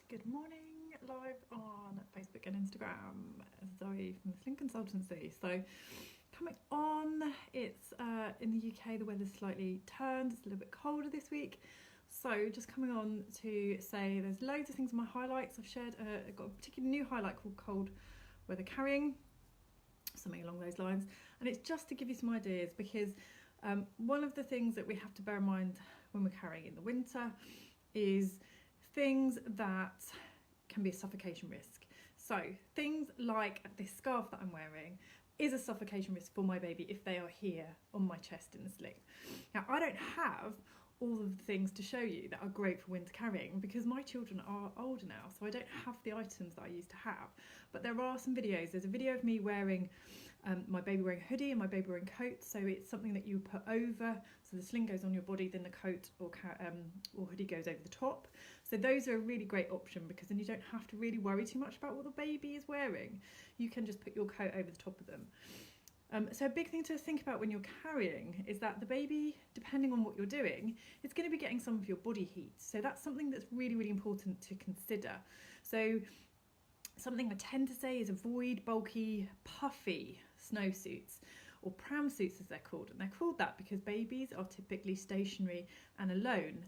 Good morning, live on Facebook and Instagram. Zoe from the Sling Consultancy. So, coming on, it's in the UK, the weather's slightly turned, it's a little bit colder this week. So, just coming on to say there's loads of things in my highlights. I've shared, I've got a particular new highlight called Cold Weather Carrying, something along those lines. And it's just to give you some ideas because one of the things that we have to bear in mind when we're carrying in the winter is things that can be a suffocation risk. So things like this scarf that I'm wearing is a suffocation risk for my baby if they are here on my chest in the sling. Now I don't have all of the things to show you that are great for winter carrying because my children are older now, so I don't have the items that I used to have. But there are some videos. There's a video of me wearing my baby wearing a hoodie and my baby wearing coat, so it's something that you put over, so the sling goes on your body, then the coat or hoodie goes over the top. So those are a really great option because then you don't have to really worry too much about what the baby is wearing. You can just put your coat over the top of them. So a big thing to think about when you're carrying is that the baby, depending on what you're doing, is going to be getting some of your body heat. So that's something that's really, really important to consider. So something I tend to say is avoid bulky, puffy snowsuits or pram suits as they're called. And they're called that because babies are typically stationary and alone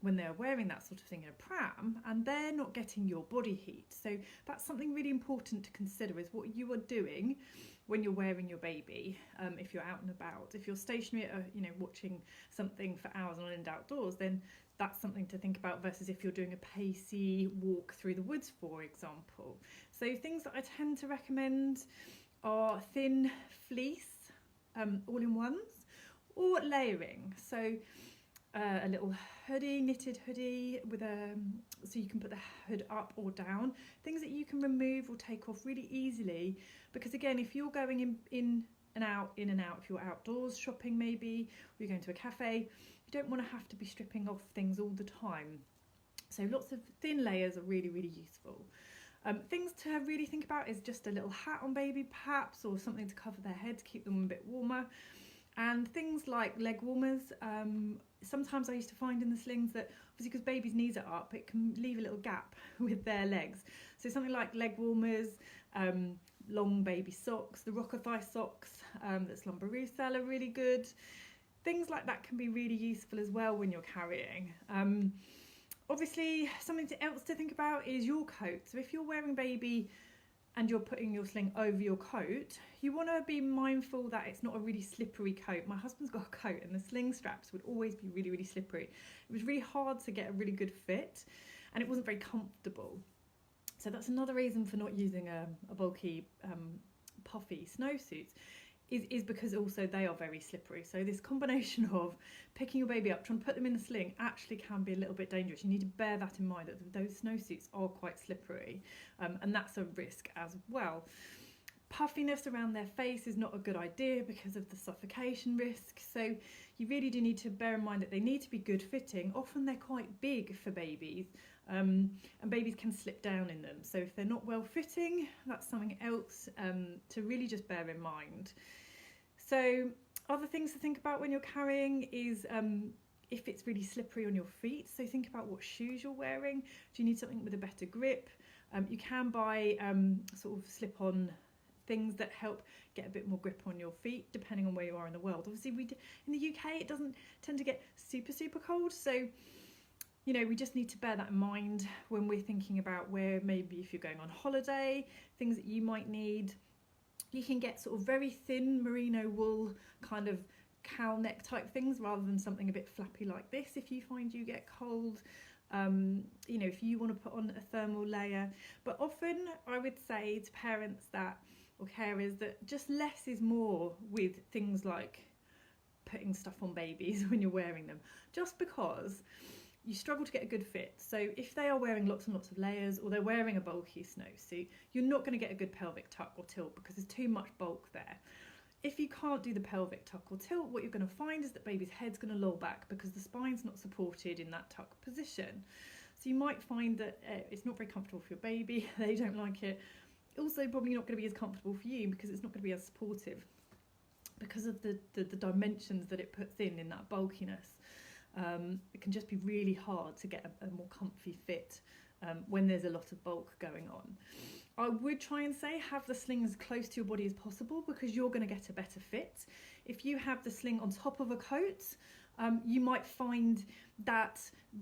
when they're wearing that sort of thing in a pram and they're not getting your body heat. So that's something really important to consider is what you are doing when you're wearing your baby, if you're out and about. If you're stationary, watching something for hours on end outdoors, then that's something to think about versus if you're doing a pacey walk through the woods, for example. So things that I tend to recommend are thin fleece, all-in-ones, or layering. So a little hoodie, knitted hoodie with so you can put the hood up or down. Things that you can remove or take off really easily, because again, if you're going in and out, if you're outdoors shopping maybe, or you're going to a cafe, you don't want to have to be stripping off things all the time. So lots of thin layers are really, really useful. Things to really think about is just a little hat on baby perhaps, or something to cover their head to keep them a bit warmer. And things like leg warmers. Sometimes I used to find in the slings that obviously because baby's knees are up, it can leave a little gap with their legs. So something like leg warmers, long baby socks, the Rock-A-Thigh socks that's Lumberousal are really good. Things like that can be really useful as well when you're carrying. Obviously, something else to think about is your coat. So if you're wearing baby and you're putting your sling over your coat, you want to be mindful that it's not a really slippery coat. My husband's got a coat and the sling straps would always be really, really slippery. It was really hard to get a really good fit and it wasn't very comfortable. So that's another reason for not using a bulky, puffy snowsuit. Is because also they are very slippery. So this combination of picking your baby up, trying to put them in the sling actually can be a little bit dangerous. You need to bear that in mind that those snowsuits are quite slippery, and that's a risk as well. Puffiness around their face is not a good idea because of the suffocation risk. So you really do need to bear in mind that they need to be good fitting. Often they're quite big for babies, and babies can slip down in them. So if they're not well fitting, that's something else to really just bear in mind. So other things to think about when you're carrying is if it's really slippery on your feet. So think about what shoes you're wearing. Do you need something with a better grip? You can buy sort of slip-on things that help get a bit more grip on your feet depending on where you are in the world. Obviously in the UK it doesn't tend to get super cold, so we just need to bear that in mind when we're thinking about where maybe if you're going on holiday, things that you might need. You can get sort of very thin merino wool kind of cowl neck type things rather than something a bit flappy like this if you find you get cold. If you want to put on a thermal layer. But often I would say to parents or carers that just less is more with things like putting stuff on babies when you're wearing them, just because you struggle to get a good fit. So if they are wearing lots and lots of layers or they're wearing a bulky snowsuit, you're not going to get a good pelvic tuck or tilt because there's too much bulk there. If you can't do the pelvic tuck or tilt, what you're going to find is that baby's head's going to loll back because the spine's not supported in that tuck position. So you might find that it's not very comfortable for your baby, they don't like it. Also probably not going to be as comfortable for you because it's not going to be as supportive because of the dimensions that it puts in that bulkiness. It can just be really hard to get a more comfy fit when there's a lot of bulk going on. I would try and say have the sling as close to your body as possible, because you're going to get a better fit. If you have the sling on top of a coat, you might find that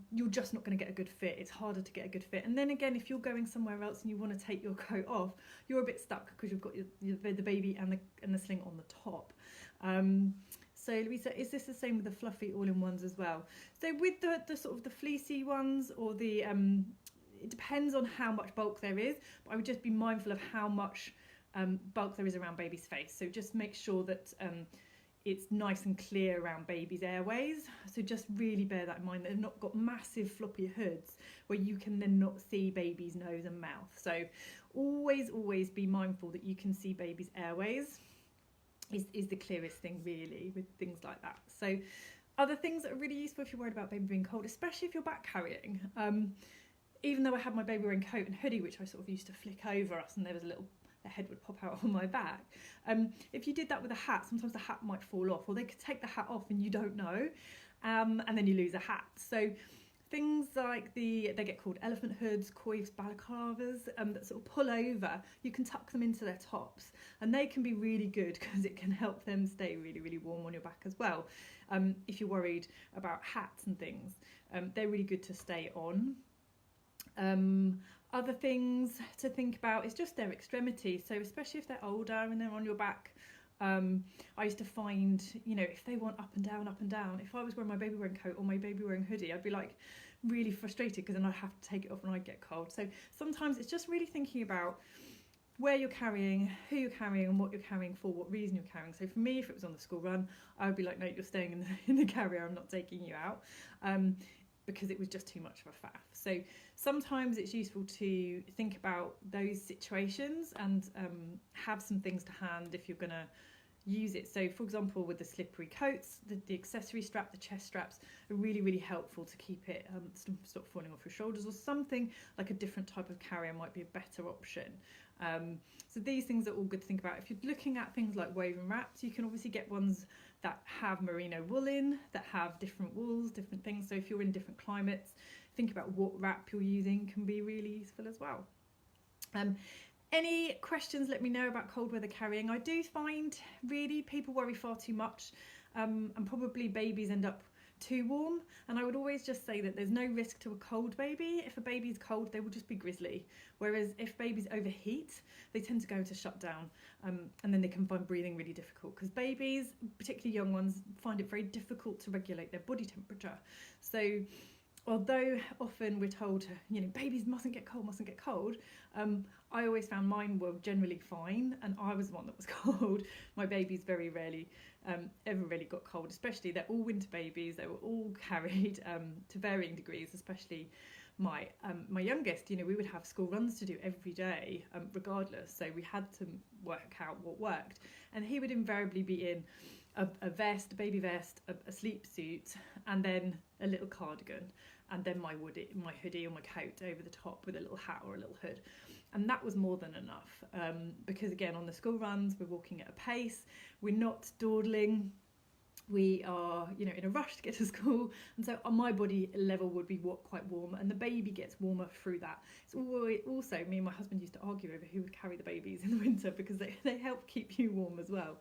you're just not going to get a good fit. It's harder to get a good fit. And then again, if you're going somewhere else and you want to take your coat off, you're a bit stuck because you've got the baby and the sling on the top. So Louisa, is this the same with the fluffy all-in-ones as well? So with the sort of the fleecy ones, or the it depends on how much bulk there is, but I would just be mindful of how much bulk there is around baby's face. So just make sure that it's nice and clear around baby's airways. So just really bear that in mind, that they've not got massive floppy hoods where you can then not see baby's nose and mouth. So always be mindful that you can see baby's airways is the clearest thing really with things like that. So other things that are really useful if you're worried about baby being cold, especially if you're back carrying. Even though I had my baby wearing coat and hoodie, which I sort of used to flick over us, and there was a head would pop out on my back. If you did that with a hat, sometimes the hat might fall off, or they could take the hat off and you don't know, and then you lose a hat. So things like they get called elephant hoods, coifs, balaclavas, that sort of pull over, you can tuck them into their tops, and they can be really good because it can help them stay really warm on your back as well. If you're worried about hats and things, they're really good to stay on. Other things to think about is just their extremities. So especially if they're older and they're on your back, I used to find, if they want up and down, if I was wearing my baby wearing coat or my baby wearing hoodie, I'd be like really frustrated because then I'd have to take it off and I'd get cold. So sometimes it's just really thinking about where you're carrying, who you're carrying, and what you're carrying for, what reason you're carrying. So for me, if it was on the school run, I would be like, no, you're staying in the carrier, I'm not taking you out. Because it was just too much of a faff. So sometimes it's useful to think about those situations and have some things to hand if you're going to use it. So for example, with the slippery coats, the accessory strap, the chest straps are really helpful to keep it stop falling off your shoulders, or something like a different type of carrier might be a better option. So these things are all good to think about. If you're looking at things like woven wraps, you can obviously get ones that have merino wool in, that have different wools, different things. So if you're in different climates, think about what wrap you're using can be really useful as well. Any questions, let me know about cold weather carrying. I do find really people worry far too much, and probably babies end up too warm, and I would always just say that there's no risk to a cold baby. If a baby's cold, they will just be grizzly, whereas if babies overheat, they tend to go into shutdown, and then they can find breathing really difficult, because babies, particularly young ones, find it very difficult to regulate their body temperature. So although often we're told, babies mustn't get cold, I always found mine were generally fine, and I was the one that was cold. My babies very rarely ever really got cold, especially they're all winter babies. They were all carried to varying degrees, especially my youngest. We would have school runs to do every day, regardless, so we had to work out what worked, and he would invariably be in a vest, a baby vest, a sleep suit, and then a little cardigan, and then my hoodie or my coat over the top with a little hat or a little hood. And that was more than enough, because again, on the school runs, we're walking at a pace, we're not dawdling, we are, in a rush to get to school, and so my body level would be quite warm, and the baby gets warmer through that. It's also, me and my husband used to argue over who would carry the babies in the winter, because they help keep you warm as well.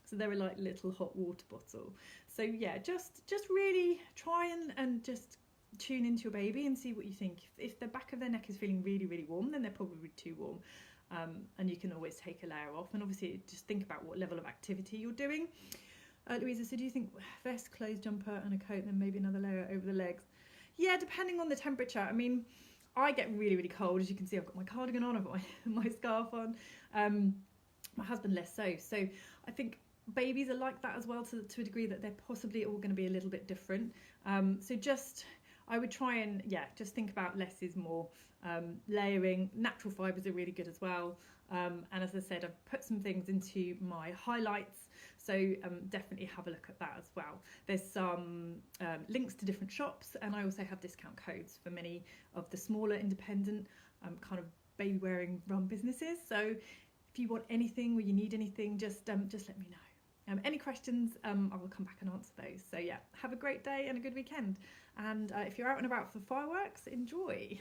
So they were like little hot water bottle. So yeah, just really try and just tune into your baby and see what you think. If the back of their neck is feeling really warm, then they're probably too warm, and you can always take a layer off. And obviously just think about what level of activity you're doing. Louisa, so do you think vest, clothes, jumper and a coat, then maybe another layer over the legs? Yeah, depending on the temperature. I mean, I get really cold. As you can see, I've got my cardigan on, I've got my scarf on. My husband less so. So I think babies are like that as well, to a degree that they're possibly all going to be a little bit different. So I would try and, just think about less is more. Layering, natural fibres are really good as well. And as I said, I've put some things into my highlights, so definitely have a look at that as well. There's some links to different shops, and I also have discount codes for many of the smaller independent kind of baby wearing run businesses. So if you want anything or you need anything, just let me know. Any questions, I will come back and answer those. So yeah, have a great day and a good weekend. And if you're out and about for fireworks, enjoy.